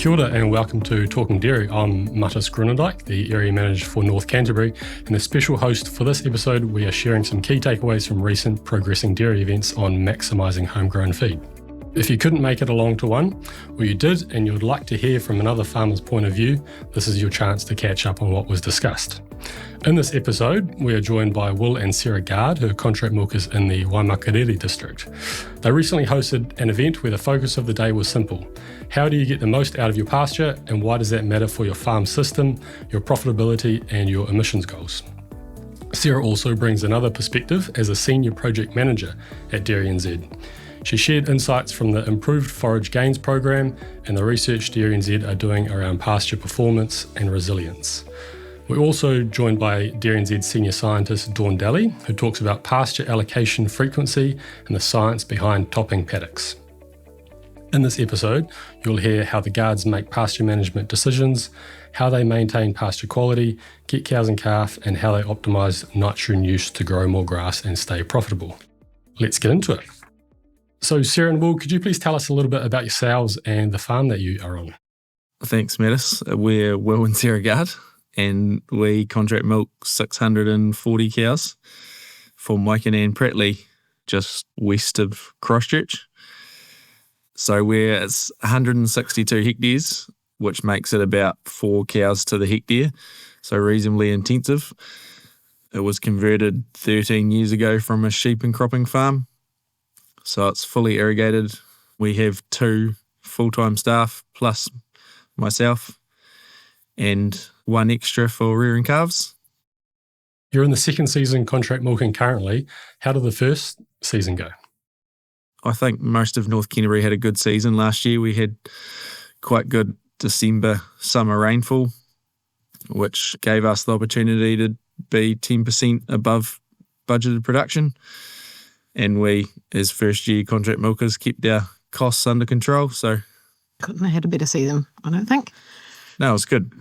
Kia ora and welcome to Talking Dairy. I'm Mattes Groenendijk, the Area Manager for North Canterbury, and the special host for this episode. We are sharing some key takeaways from recent progressing dairy events on maximising homegrown feed. If you couldn't make it along to one, or you did and you'd like to hear from another farmer's point of view, this is your chance to catch up on what was discussed. In this episode, we are joined by Will and Sarah Gard, who are contract milkers in the Waimakariri district. They recently hosted an event where the focus of the day was simple. How do you get the most out of your pasture, and why does that matter for your farm system, your profitability and your emissions goals? Sarah also brings another perspective as a senior project manager at DairyNZ. She shared insights from the Improved Forage Gains program and the research DairyNZ are doing around pasture performance and resilience. We're also joined by DairyNZ senior scientist Dawn Dalley, who talks about pasture allocation frequency and the science behind topping paddocks. In this episode, you'll hear how the Gards make pasture management decisions, how they maintain pasture quality, get cows and calf, and how they optimise nitrogen use to grow more grass and stay profitable. Let's get into it. So Sarah and Will, could you please tell us a little bit about yourselves and the farm that you are on? Thanks, Mattes. We're Will and Sarah Gard, and we contract milk 640 cows from Waimakariri and Pratley, just west of Christchurch. So it's 162 hectares, which makes it about 4 cows to the hectare, so reasonably intensive. It was converted 13 years ago from a sheep and cropping farm. So it's fully irrigated. We have 2 full-time staff plus myself and 1 extra for rearing calves. You're in the second season contract milking currently. How did the first season go? I think most of North Canterbury had a good season last year. We had quite good December summer rainfall, which gave us the opportunity to be 10% above budgeted production. And we, as first-year contract milkers, kept our costs under control. So couldn't have had a better season, I don't think. No, it's good,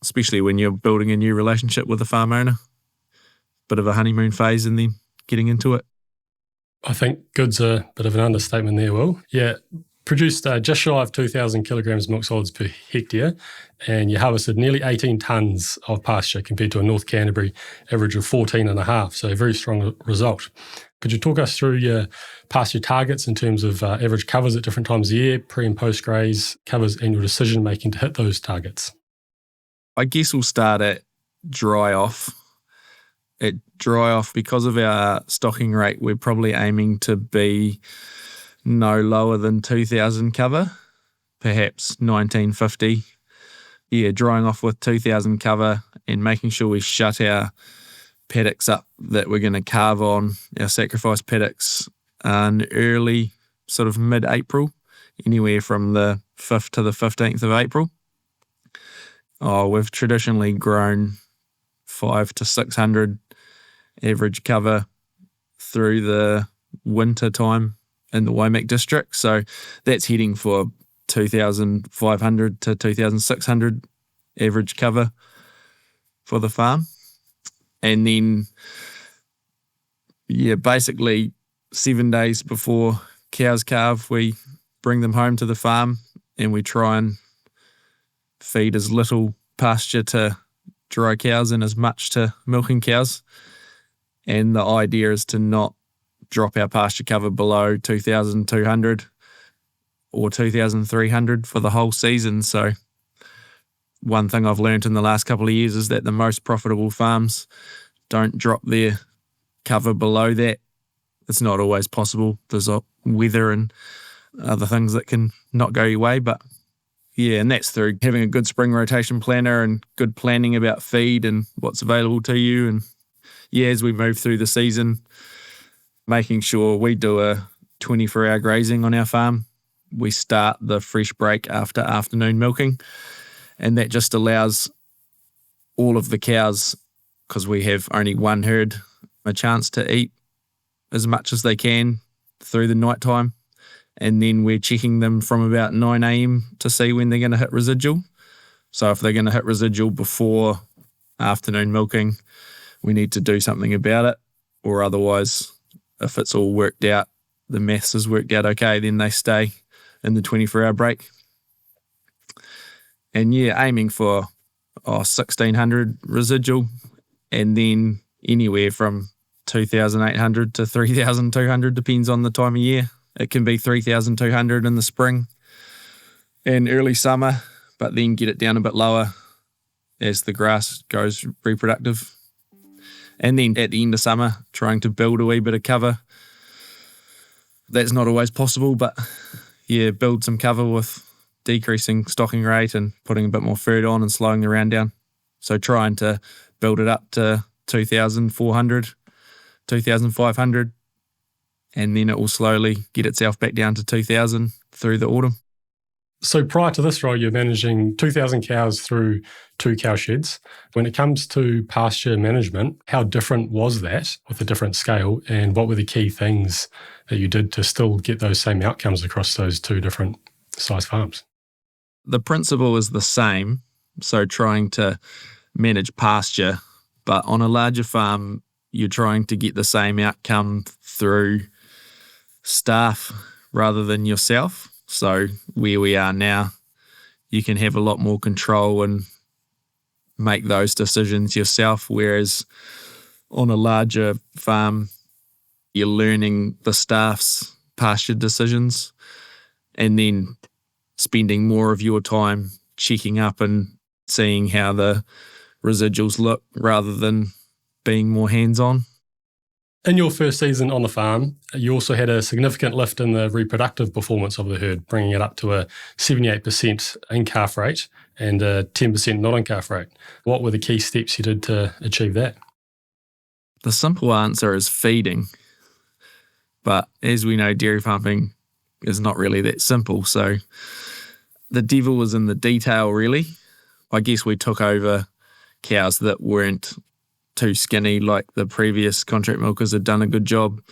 especially when you're building a new relationship with the farm owner. Bit of a honeymoon phase and then getting into it. I think good's a bit of an understatement there, Will. Yeah, produced just shy of 2,000 kilograms milk solids per hectare, and you harvested nearly 18 tonnes of pasture compared to a North Canterbury average of 14.5, so a very strong result. Could you talk us through your pasture targets in terms of average covers at different times of year, pre and post graze covers, and your decision making to hit those targets? I guess we'll start at dry off. At dry off, because of our stocking rate, we're probably aiming to be no lower than 2,000 cover, perhaps 1,950. Yeah, drying off with 2,000 cover and making sure we shut our paddocks up that we're going to carve on, our sacrifice paddocks, in early sort of mid-April, anywhere from the 5th to the 15th of April. We've traditionally grown 500 to 600 average cover through the winter time in the Waimak district. So that's heading for 2,500 to 2,600 average cover for the farm. And then, basically 7 days before cows calve, we bring them home to the farm and we try and feed as little pasture to dry cows and as much to milking cows. And the idea is to not drop our pasture cover below 2,200 or 2,300 for the whole season. So one thing I've learned in the last couple of years is that the most profitable farms don't drop their cover below that. It's not always possible. There's weather and other things that can not go your way. But yeah, and that's through having a good spring rotation planner and good planning about feed and what's available to you. And yeah, as we move through the season, making sure we do a 24-hour grazing on our farm. We start the fresh break after afternoon milking, and that just allows all of the cows, because we have only one herd, a chance to eat as much as they can through the night time. And then we're checking them from about 9 a.m. to see when they're going to hit residual. So if they're going to hit residual before afternoon milking, we need to do something about it. Or otherwise, if it's all worked out, the maths has worked out okay, then they stay in the 24-hour break. And aiming for 1,600 residual, and then anywhere from 2,800 to 3,200, depends on the time of year. It can be 3,200 in the spring and early summer, but then get it down a bit lower as the grass goes reproductive. And then at the end of summer, trying to build a wee bit of cover. That's not always possible, but build some cover with decreasing stocking rate and putting a bit more fert on and slowing the round down. So trying to build it up to 2,400, 2,500, and then it will slowly get itself back down to 2,000 through the autumn. So prior to this role, you're managing 2,000 cows through 2 cow sheds. When it comes to pasture management, how different was that with a different scale, and what were the key things that you did to still get those same outcomes across those 2 different size farms? The principle is the same, so trying to manage pasture, but on a larger farm, you're trying to get the same outcome through staff rather than yourself. So where we are now, you can have a lot more control and make those decisions yourself, whereas on a larger farm, you're learning the staff's pasture decisions and then spending more of your time checking up and seeing how the residuals look rather than being more hands-on. In your first season on the farm, you also had a significant lift in the reproductive performance of the herd, bringing it up to a 78% in-calf rate and a 10% not-in-calf rate. What were the key steps you did to achieve that? The simple answer is feeding. But as we know, dairy farming is not really that simple. So the devil was in the detail, really. I guess we took over cows that weren't too skinny like the previous contract milkers had done a good job.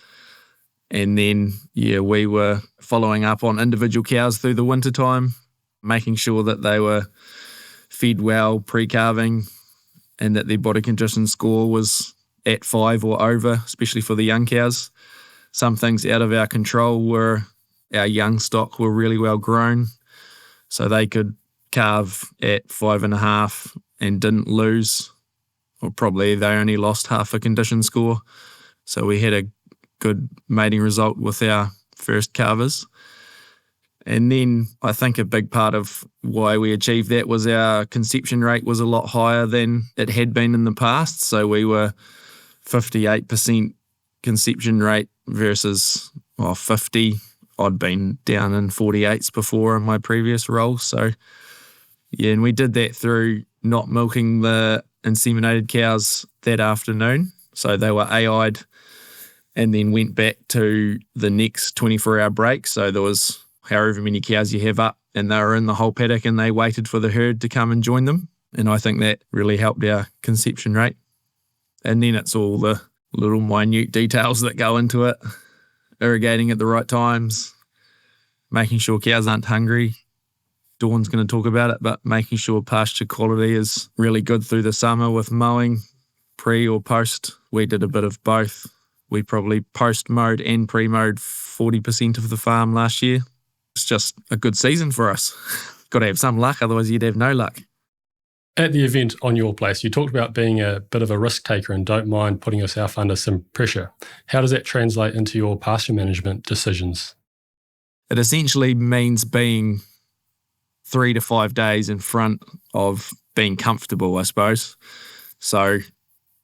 And then, we were following up on individual cows through the winter time, making sure that they were fed well pre-calving and that their body condition score was at 5 or over, especially for the young cows. Some things out of our control were our young stock were really well grown, so they could calve at 5.5 and didn't lose, or probably they only lost half a condition score. So we had a good mating result with our first calvers. And then I think a big part of why we achieved that was our conception rate was a lot higher than it had been in the past. So we were 58% conception rate versus 50. I'd been down in 48s before in my previous role. So and we did that through not milking the inseminated cows that afternoon. So they were AI'd and then went back to the next 24-hour break. So there was however many cows you have up, and they were in the whole paddock and they waited for the herd to come and join them. And I think that really helped our conception rate. And then it's all the little minute details that go into it. Irrigating at the right times, making sure cows aren't hungry. Dawn's going to talk about it, but making sure pasture quality is really good through the summer with mowing, pre or post. We did a bit of both. We probably post-mowed and pre-mowed 40% of the farm last year. It's just a good season for us. Got to have some luck, otherwise you'd have no luck. At the event on your place, you talked about being a bit of a risk taker and don't mind putting yourself under some pressure. How does that translate into your pasture management decisions? It essentially means being 3 to 5 days in front of being comfortable, I suppose. So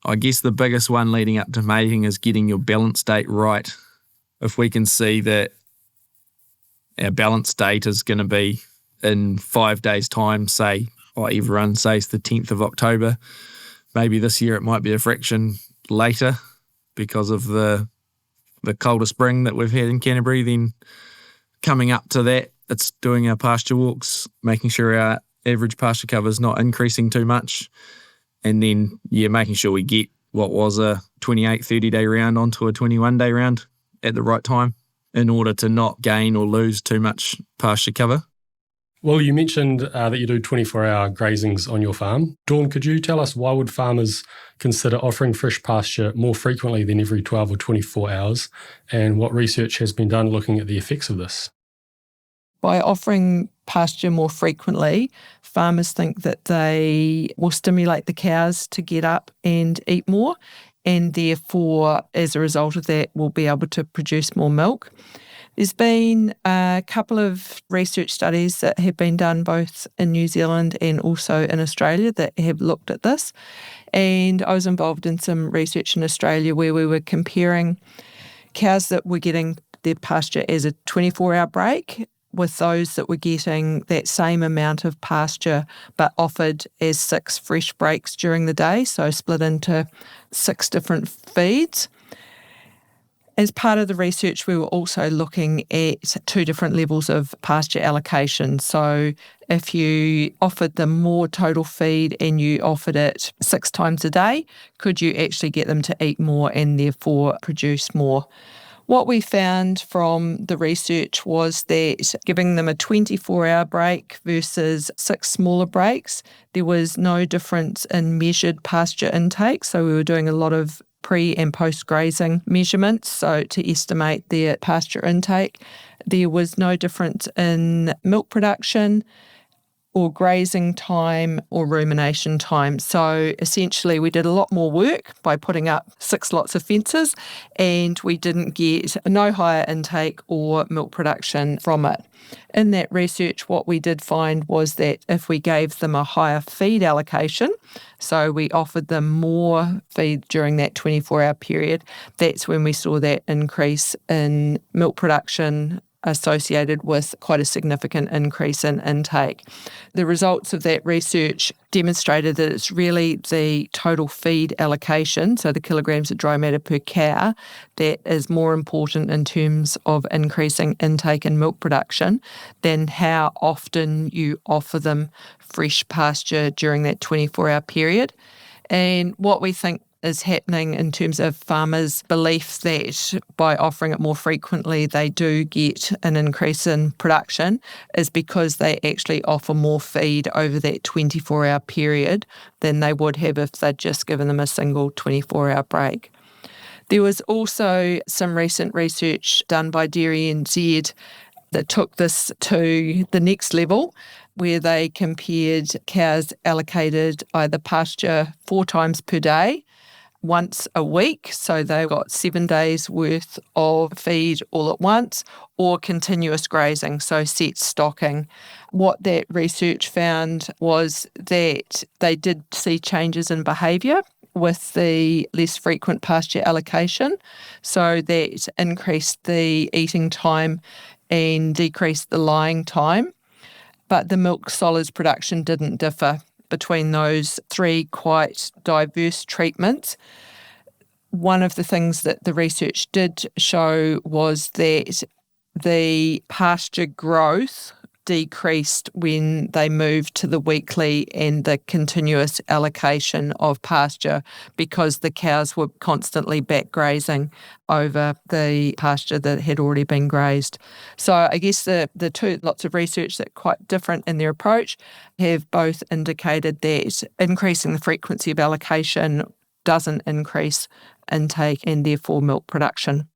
I guess the biggest one leading up to mating is getting your balance date right. If we can see that our balance date is going to be in 5 days' time, say, everyone says the 10th of October, maybe this year it might be a fraction later because of the colder spring that we've had in Canterbury. Then coming up to that, it's doing our pasture walks, making sure our average pasture cover is not increasing too much, and then making sure we get what was a 28, 30-day round onto a 21-day round at the right time in order to not gain or lose too much pasture cover. Well, you mentioned that you do 24-hour grazings on your farm. Dawn, could you tell us why would farmers consider offering fresh pasture more frequently than every 12 or 24 hours, and what research has been done looking at the effects of this? By offering pasture more frequently, farmers think that they will stimulate the cows to get up and eat more, and therefore, as a result of that, will be able to produce more milk. There's been a couple of research studies that have been done both in New Zealand and also in Australia that have looked at this. And I was involved in some research in Australia where we were comparing cows that were getting their pasture as a 24-hour break with those that were getting that same amount of pasture but offered as 6 fresh breaks during the day, so split into 6 different feeds. As part of the research, we were also looking at 2 different levels of pasture allocation. So if you offered them more total feed and you offered it 6 times a day, could you actually get them to eat more and therefore produce more? What we found from the research was that giving them a 24-hour break versus 6 smaller breaks, there was no difference in measured pasture intake. So we were doing a lot of pre and post grazing measurements, so to estimate their pasture intake. There was no difference in milk production or grazing time or rumination time. So essentially we did a lot more work by putting up 6 lots of fences, and we didn't get no higher intake or milk production from it. In that research, what we did find was that if we gave them a higher feed allocation, so we offered them more feed during that 24-hour period, that's when we saw that increase in milk production associated with quite a significant increase in intake. The results of that research demonstrated that it's really the total feed allocation, so the kilograms of dry matter per cow, that is more important in terms of increasing intake and milk production than how often you offer them fresh pasture during that 24-hour period. And what we think is happening in terms of farmers' belief that by offering it more frequently they do get an increase in production is because they actually offer more feed over that 24-hour period than they would have if they'd just given them a single 24-hour break. There was also some recent research done by DairyNZ that took this to the next level, where they compared cows allocated either pasture 4 times per day, once a week, so they got 7 days worth of feed all at once, or continuous grazing, so set stocking. What that research found was that they did see changes in behaviour with the less frequent pasture allocation, so that increased the eating time and decreased the lying time, but the milk solids production didn't differ between those 3 quite diverse treatments. One of the things that the research did show was that the pasture growth decreased when they moved to the weekly and the continuous allocation of pasture because the cows were constantly back grazing over the pasture that had already been grazed. So I guess the 2 lots of research that are quite different in their approach have both indicated that increasing the frequency of allocation doesn't increase intake and therefore milk production.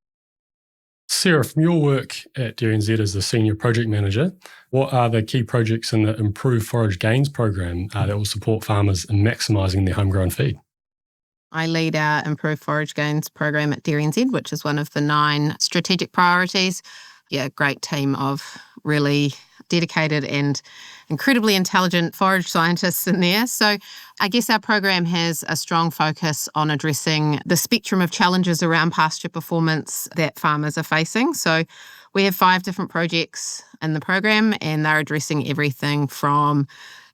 Sarah, from your work at DairyNZ as the Senior Project Manager, what are the key projects in the Improved Forage Gains program that will support farmers in maximising their homegrown feed? I lead our Improved Forage Gains program at DairyNZ, which is one of the 9 strategic priorities. Yeah, great team of really dedicated and incredibly intelligent forage scientists in there. So I guess our program has a strong focus on addressing the spectrum of challenges around pasture performance that farmers are facing. So we have 5 different projects in the program, and they're addressing everything from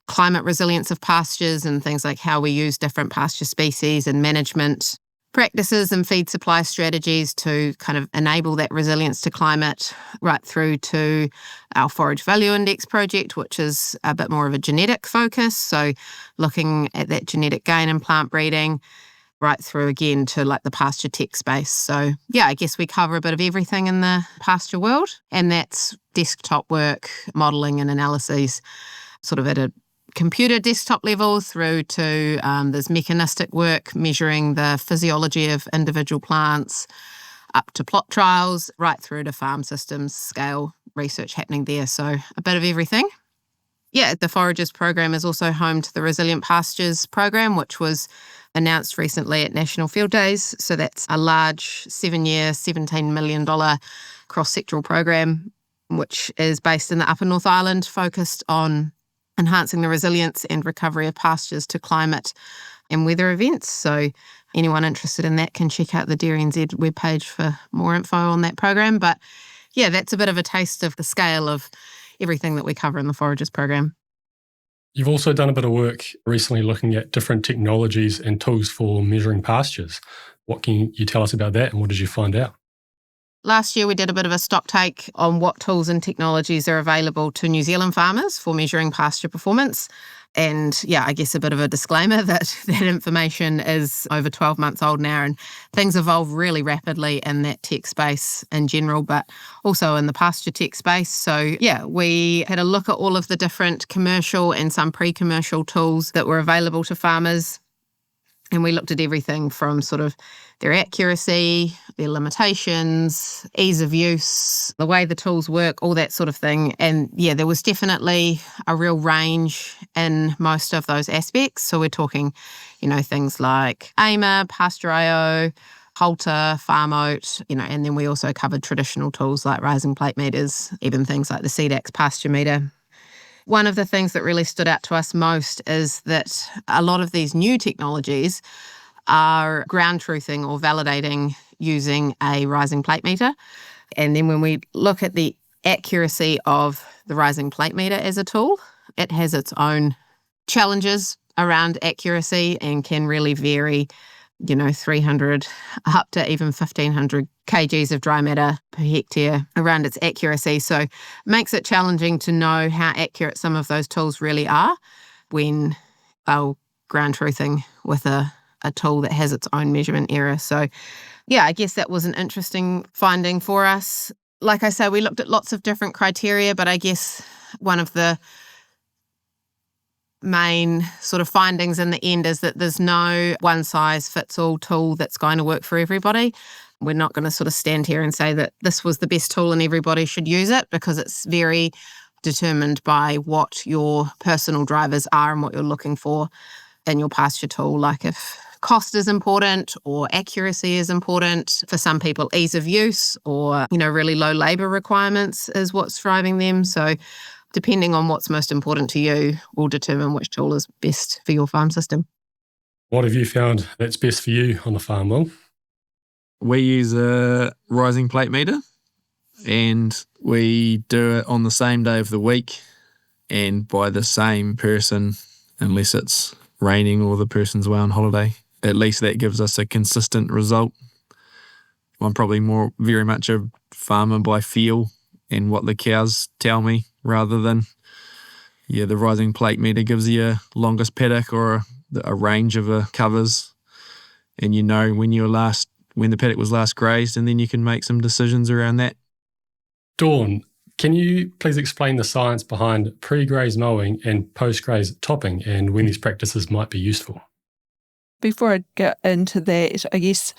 climate resilience of pastures and things like how we use different pasture species and management practices and feed supply strategies to kind of enable that resilience to climate, right through to our Forage Value Index project, which is a bit more of a genetic focus. So looking at that genetic gain in plant breeding, right through again to like the pasture tech space. So yeah, I guess we cover a bit of everything in the pasture world, and that's desktop work, modelling and analyses, sort of at a computer desktop level through to there's mechanistic work measuring the physiology of individual plants, up to plot trials, right through to farm systems scale research happening there. So a bit of everything. Yeah, the Foragers program is also home to the Resilient Pastures program, which was announced recently at National Field Days. So that's a large 7-year, $17 million cross-sectoral program, which is based in the Upper North Island, focused on enhancing the resilience and recovery of pastures to climate and weather events. So anyone interested in that can check out the DairyNZ webpage for more info on that program. But yeah, that's a bit of a taste of the scale of everything that we cover in the Foragers program. You've also done a bit of work recently looking at different technologies and tools for measuring pastures. What can you tell us about that, and what did you find out? Last year, we did a bit of a stock take on what tools and technologies are available to New Zealand farmers for measuring pasture performance. And yeah, I guess a bit of a disclaimer that that information is over 12 months old now, and things evolve really rapidly in that tech space in general, but also in the pasture tech space. So yeah, we had a look at all of the different commercial and some pre-commercial tools that were available to farmers. And we looked at everything from sort of their accuracy, their limitations, ease of use, the way the tools work, all that sort of thing. And yeah, there was definitely a real range in most of those aspects. So we're talking, things like Aimer, Pasture.io, Halter, Farmote, and then we also covered traditional tools like rising plate meters, even things like the CDAX pasture meter. One of the things that really stood out to us most is that a lot of these new technologies are ground truthing or validating using a rising plate meter. And then when we look at the accuracy of the rising plate meter as a tool, it has its own challenges around accuracy and can really vary, 300 up to even 1,500 kgs of dry matter per hectare around its accuracy. So it makes it challenging to know how accurate some of those tools really are when they're ground truthing with a tool that has its own measurement error. So yeah, I guess that was an interesting finding for us. Like I say, we looked at lots of different criteria, but I guess one of the main sort of findings in the end is that there's no one-size-fits-all tool that's going to work for everybody. We're not going to sort of stand here and say that this was the best tool and everybody should use it, because it's very determined by what your personal drivers are and what you're looking for in your pasture tool. Like if cost is important or accuracy is important. For some people, ease of use or, really low labour requirements is what's driving them. So depending on what's most important to you will determine which tool is best for your farm system. What have you found that's best for you on the farm, Will? We use a rising plate meter, and we do it on the same day of the week and by the same person, unless it's raining or the person's away on holiday. At least that gives us a consistent result. I'm probably very much a farmer by feel and what the cows tell me, rather than, the rising plate meter gives you a longest paddock or a range of covers, and when the paddock was last grazed, and then you can make some decisions around that. Dawn, can you please explain the science behind pre-graze mowing and post-graze topping and when these practices might be useful? Before I get into that, I guess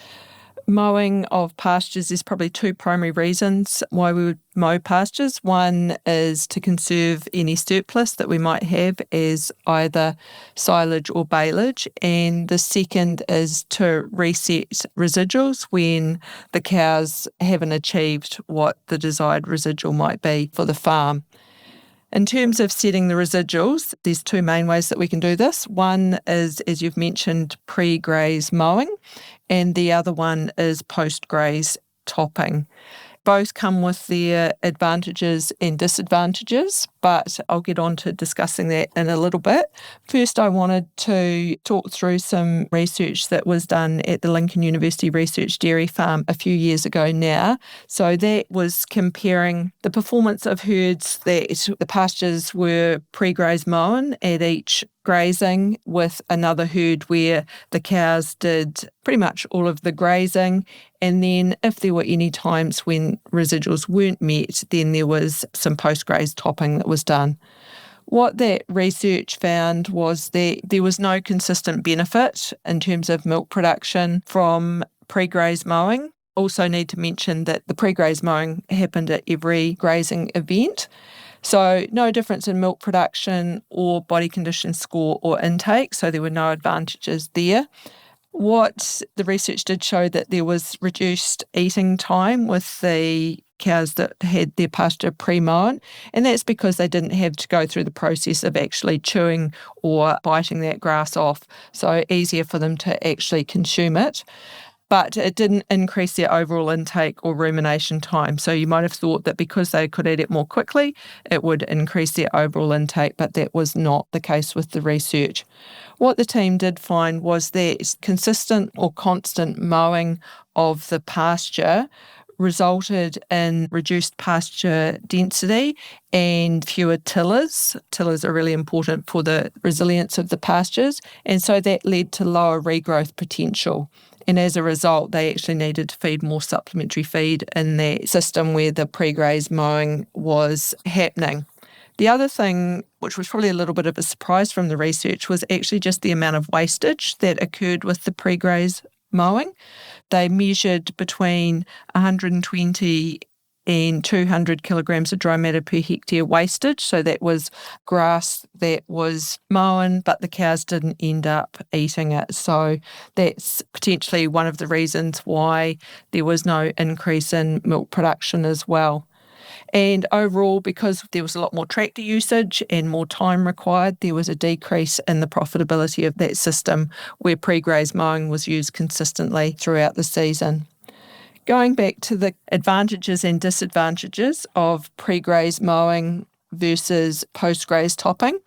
mowing of pastures, there's probably two primary reasons why we would mow pastures. One is to conserve any surplus that we might have as either silage or baleage, and the second is to reset residuals when the cows haven't achieved what the desired residual might be for the farm. In terms of setting the residuals, there's two main ways that we can do this. One is, as you've mentioned, pre-graze mowing, and the other one is post-graze topping. Both come with their advantages and disadvantages, but I'll get on to discussing that in a little bit. First, I wanted to talk through some research that was done at the Lincoln University Research Dairy Farm a few years ago now. So that was comparing the performance of herds that the pastures were pre-graze mown at each grazing with another herd where the cows did pretty much all of the grazing, and then if there were any times when residuals weren't met, then there was some post-graze topping that was done. What that research found was that there was no consistent benefit in terms of milk production from pre-graze mowing. Also need to mention that the pre-graze mowing happened at every grazing event. So no difference in milk production or body condition score or intake, so there were no advantages there. What the research did show that there was reduced eating time with the cows that had their pasture pre-mown, and that's because they didn't have to go through the process of actually chewing or biting that grass off, so easier for them to actually consume it. But it didn't increase their overall intake or rumination time. So you might have thought that because they could eat it more quickly, it would increase their overall intake, but that was not the case with the research. What the team did find was that consistent or constant mowing of the pasture resulted in reduced pasture density and fewer tillers. Tillers are really important for the resilience of the pastures, and so that led to lower regrowth potential. And as a result, they actually needed to feed more supplementary feed in that system where the pre-graze mowing was happening. The other thing, which was probably a little bit of a surprise from the research, was actually just the amount of wastage that occurred with the pre-graze mowing. They measured between 120 and 200 kilograms of dry matter per hectare wastage. So that was grass that was mown, but the cows didn't end up eating it. So that's potentially one of the reasons why there was no increase in milk production as well. And overall, because there was a lot more tractor usage and more time required, there was a decrease in the profitability of that system where pre-graze mowing was used consistently throughout the season. Going back to the advantages and disadvantages of pre-graze mowing versus post-graze topping,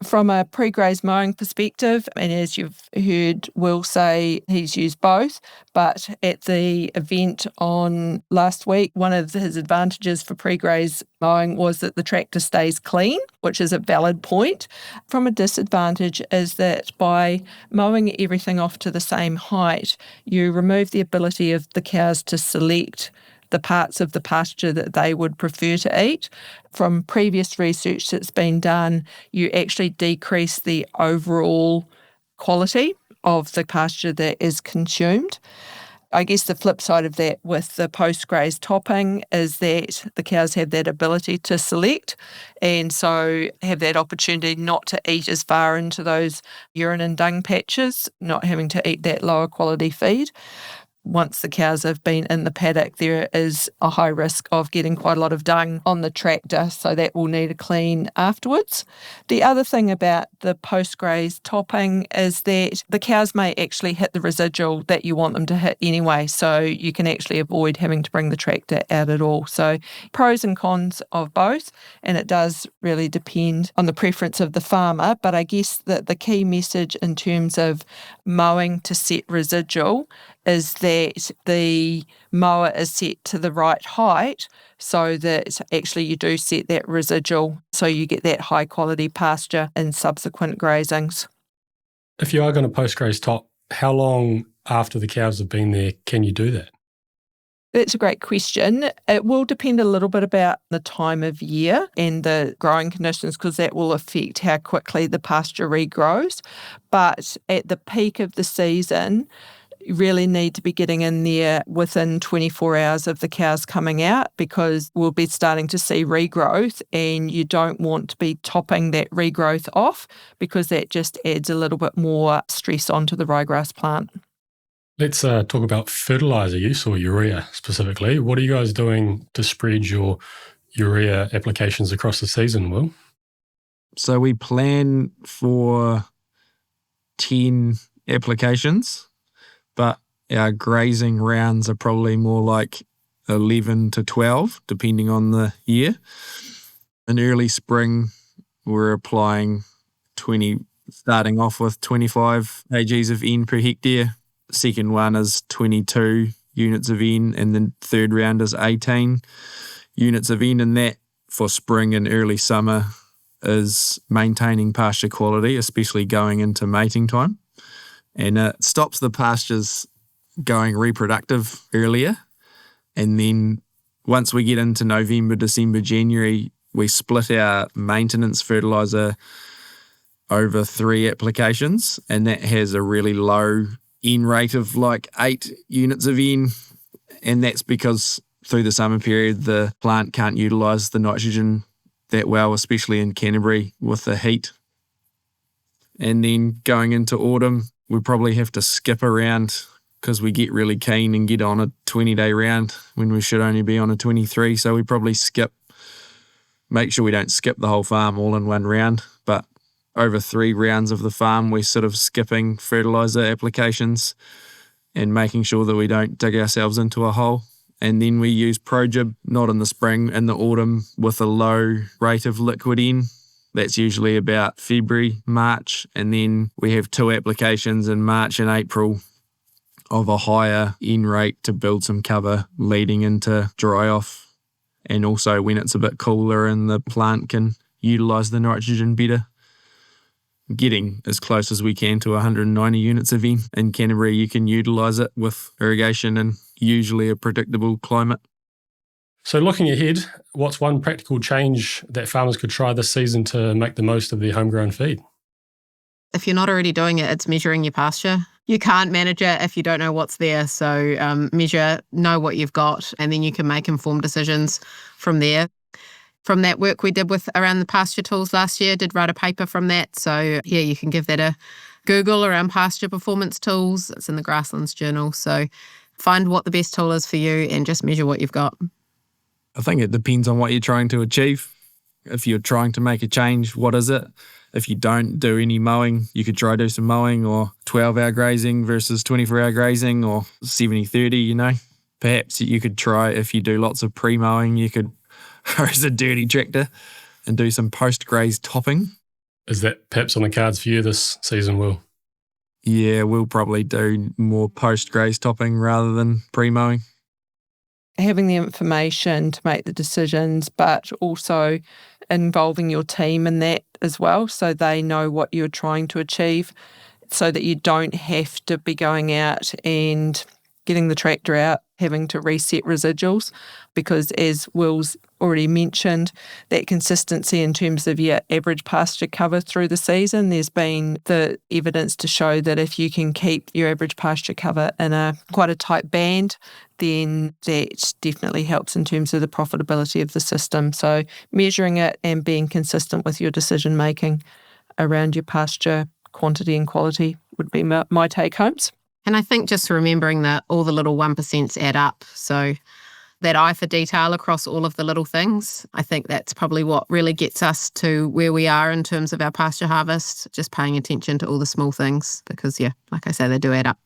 from a pre-graze mowing perspective, and as you've heard Will say, he's used both, but at the event on last week, one of his advantages for pre-graze mowing was that the tractor stays clean, which is a valid point. From a disadvantage is that by mowing everything off to the same height, you remove the ability of the cows to select the parts of the pasture that they would prefer to eat. From previous research that's been done, you actually decrease the overall quality of the pasture that is consumed. I guess the flip side of that with the post-graze topping is that the cows have that ability to select and so have that opportunity not to eat as far into those urine and dung patches, not having to eat that lower quality feed. Once the cows have been in the paddock, there is a high risk of getting quite a lot of dung on the tractor, so that will need a clean afterwards. The other thing about the post-graze topping is that the cows may actually hit the residual that you want them to hit anyway, so you can actually avoid having to bring the tractor out at all. So pros and cons of both, and it does really depend on the preference of the farmer, but I guess that the key message in terms of mowing to set residual is that the mower is set to the right height so that actually you do set that residual so you get that high quality pasture in subsequent grazings. If you are going to post-graze top, how long after the cows have been there can you do that? That's a great question. It will depend a little bit about the time of year and the growing conditions because that will affect how quickly the pasture regrows. But at the peak of the season, you really need to be getting in there within 24 hours of the cows coming out because we'll be starting to see regrowth and you don't want to be topping that regrowth off because that just adds a little bit more stress onto the ryegrass plant. Let's talk about fertiliser use or urea specifically. What are you guys doing to spread your urea applications across the season, Will? So we plan for 10 applications, but our grazing rounds are probably more like 11 to 12, depending on the year. In early spring, we're applying starting off with 25 kgs of N per hectare. Second one is 22 units of N, and then third round is 18 units of N, and that for spring and early summer is maintaining pasture quality, especially going into mating time. And it stops the pastures going reproductive earlier. And then once we get into November, December, January, we split our maintenance fertiliser over 3 applications, and that has a really low N rate of like 8 units of N. And that's because through the summer period, the plant can't utilise the nitrogen that well, especially in Canterbury with the heat. And then going into autumn, we probably have to skip around because we get really keen and get on a 20-day round when we should only be on a 23. So we probably make sure we don't skip the whole farm all in one round. But over 3 rounds of the farm, we're sort of skipping fertiliser applications and making sure that we don't dig ourselves into a hole. And then we use ProGib, not in the spring, in the autumn, with a low rate of liquid in. That's usually about February, March. And then we have 2 applications in March and April of a higher N rate to build some cover leading into dry off. And also when it's a bit cooler and the plant can utilise the nitrogen better. Getting as close as we can to 190 units of N. In Canterbury, you can utilise it with irrigation and usually a predictable climate. So looking ahead, what's one practical change that farmers could try this season to make the most of their homegrown feed? If you're not already doing it, it's measuring your pasture. You can't manage it if you don't know what's there. So measure, know what you've got, and then you can make informed decisions from there. From that work we did with around the pasture tools last year, did write a paper from that. So yeah, you can give that a Google around pasture performance tools. It's in the Grasslands Journal. So find what the best tool is for you and just measure what you've got. I think it depends on what you're trying to achieve. If you're trying to make a change, what is it? If you don't do any mowing, you could try do some mowing, or 12-hour grazing versus 24-hour grazing, or 70-30, Perhaps you could try, if you do lots of pre-mowing, you could hose a dirty tractor and do some post-graze topping. Is that perhaps on the cards for you this season, Will? Yeah, we'll probably do more post-graze topping rather than pre-mowing. Having the information to make the decisions, but also involving your team in that as well, so they know what you're trying to achieve, so that you don't have to be going out and getting the tractor out, having to reset residuals, because as Will's already mentioned, that consistency in terms of your average pasture cover through the season, there's been the evidence to show that if you can keep your average pasture cover in quite a tight band, then that definitely helps in terms of the profitability of the system. So measuring it and being consistent with your decision making around your pasture quantity and quality would be my take homes. And I think just remembering that all the little 1% add up. So that eye for detail across all of the little things, I think that's probably what really gets us to where we are in terms of our pasture harvest, just paying attention to all the small things because, yeah, like I say, they do add up.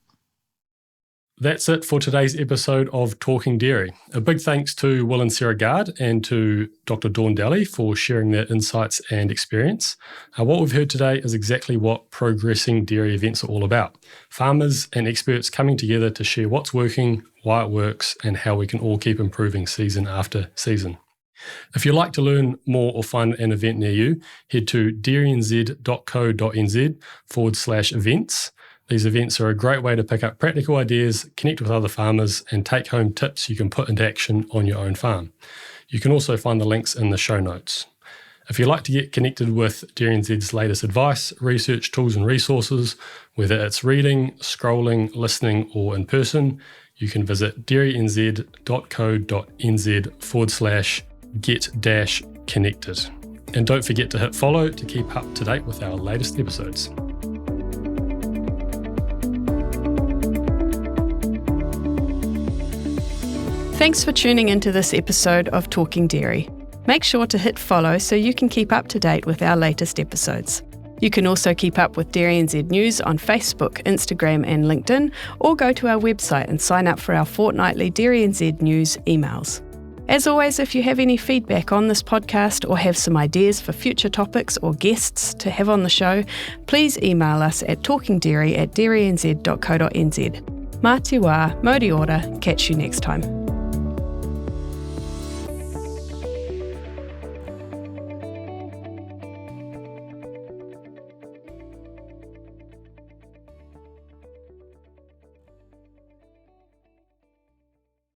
That's it for today's episode of Talking Dairy. A big thanks to Will and Sarah Gard and to Dr. Dawn Dalley for sharing their insights and experience. What we've heard today is exactly what progressing dairy events are all about. Farmers and experts coming together to share what's working, why it works, and how we can all keep improving season after season. If you'd like to learn more or find an event near you, head to dairynz.co.nz/events. These events are a great way to pick up practical ideas, connect with other farmers, and take home tips you can put into action on your own farm. You can also find the links in the show notes. If you'd like to get connected with DairyNZ's latest advice, research, tools and resources, whether it's reading, scrolling, listening, or in person, you can visit dairynz.co.nz/get-connected. And don't forget to hit follow to keep up to date with our latest episodes. Thanks for tuning into this episode of Talking Dairy. Make sure to hit follow so you can keep up to date with our latest episodes. You can also keep up with DairyNZ News on Facebook, Instagram and LinkedIn, or go to our website and sign up for our fortnightly DairyNZ News emails. As always, if you have any feedback on this podcast or have some ideas for future topics or guests to have on the show, please email us at talkingdairy@dairynz.co.nz. Mā te wā, Mōri ora, catch you next time.